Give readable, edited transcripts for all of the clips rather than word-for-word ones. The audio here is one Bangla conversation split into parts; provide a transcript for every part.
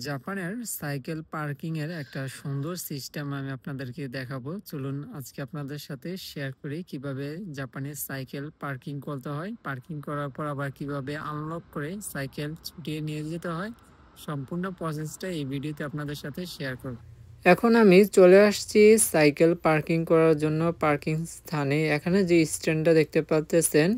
জাপানের সাইকেল পার্কিং এর একটা সুন্দর সিস্টেম আমি আপনাদেরকে দেখাবো। চলুন আজকে আপনাদের সাথে শেয়ার করি কিভাবে জাপানে সাইকেল পার্কিং করতে হয়। পার্কিং করার পর আবার কিভাবে আনলক করে সাইকেল ছুটিয়ে নিয়ে যেতে হয়। সম্পূর্ণ প্রসেসটা এই ভিডিওতে আপনাদের সাথে শেয়ার করব। এখন আমি চলে আসছি সাইকেল পার্কিং করার জন্য পার্কিং স্থানে। এখানে যে স্ট্যান্ডটা দেখতে পাচ্ছেন,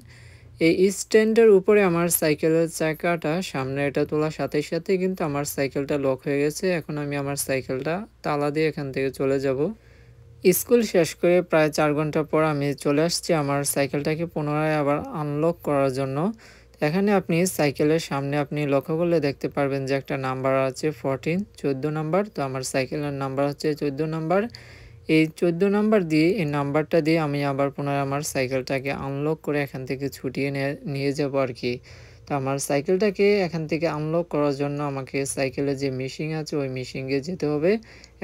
এই স্ট্যান্ডের উপরে আমার সাইকেলের চাকাটা সামনে এটা তোলার সাথে সাথে কিন্তু আমার সাইকেলটা লক হয়ে গেছে। এখন আমি আমার সাইকেলটা তালা দিয়ে এখান থেকে চলে যাব। স্কুল শেষ করে প্রায় ৪ ঘন্টা পর আমি চলে আসছি আমার সাইকেলটাকে পুনরায় আবার আনলক করার জন্য। এখানে আপনি সাইকেলের সামনে আপনি লক্ষ্য করলে দেখতে পারবেন যে একটা নাম্বার আছে 14, 14 নাম্বার। তো আমার সাইকেলের নাম্বার হচ্ছে 14 নাম্বার। এই 14 নাম্বার দিয়ে এই নাম্বারটা দিয়ে আমি আবার পুনরায় আমার সাইকেলটাকে আনলক করে এখান থেকে ছুটিয়ে নিয়ে যাবো আর কি। তো আমার সাইকেলটাকে এখান থেকে আনলক করার জন্য আমাকে সাইকেলের যে মেশিন আছে ওই মেশিনে যেতে হবে।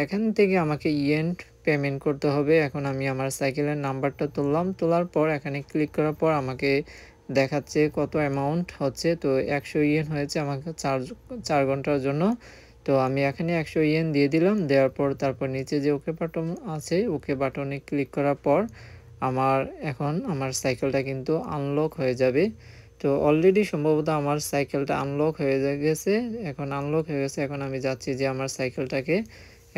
এখান থেকে আমাকে ইয়েন্ট পেমেন্ট করতে হবে। এখন আমি আমার সাইকেলের নাম্বারটা তুললাম, তোলার পর এখানে ক্লিক করার পর আমাকে দেখাচ্ছে কত অ্যামাউন্ট হচ্ছে। তো 100 ইয়েন হয়েছে আমাকে 4 ঘন্টার জন্য। তো আমি এখানে 100 ইয়েন দিয়ে দিলাম। দেওয়ার পর তারপর নিচে যে ওকে বাটন আছে ওকে বাটনে ক্লিক করার পর এখন আমার সাইকেলটা কিন্তু আনলক হয়ে যাবে। তো অলরেডি সম্ভবত আমার সাইকেলটা আনলক হয়ে গেছে। এখন আনলক হয়ে গেছে। এখন আমি যাচ্ছি যে আমার সাইকেলটাকে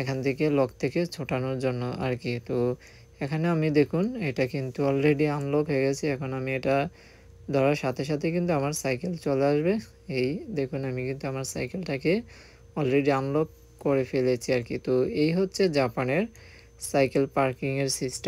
এখান থেকে লক থেকে ছোটানোর জন্য আর কি। তো এখানে আমি দেখুন এটা কিন্তু অলরেডি আনলক হয়ে গেছে। এখন আমি এটা ধরার সাথে সাথে কিন্তু আমার সাইকেল চলে আসবে। এই দেখুন আমি কিন্তু আমার সাইকেলটাকে অলরেডি আনলক করে ফেলেছি আর কি। তো এই হচ্ছে জাপানের সাইকেল পার্কিংয়ের সিস্টেম।